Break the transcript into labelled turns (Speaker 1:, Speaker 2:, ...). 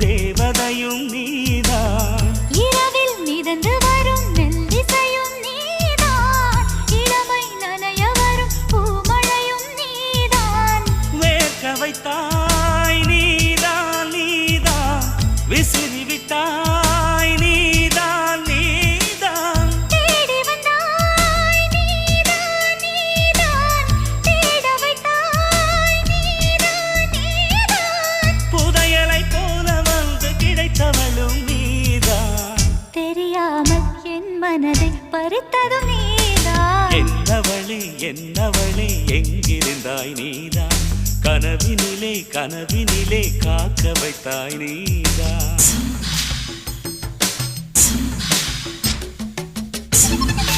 Speaker 1: தேவதையும் நீதான்.
Speaker 2: இரவில் மிதந்து வரும் மெல்லிசையும் நீதான். இளமை நனைய வரும் பூமழையும் நீதான்.
Speaker 1: வேர்க்க வைத்தாய் நீதான் நீதான், விசிறி விட்டாய் நீதான் நீதான்.
Speaker 2: தேடி வந்தாய் நீதான் நீதான், தேட வைத்தாய் நீதான் நீதான்.
Speaker 1: புதையலை போல வந்து கிடைத்தவளும் நீதான்.
Speaker 2: தெரியாமல் என் மனதை பறித்ததும் நீதான்.
Speaker 1: என்னவளே என்னவளே எங்கிருந்தாய் நீதான். கனவினிலே கனவினிலே காக்க வைத்தாய் நீதான்.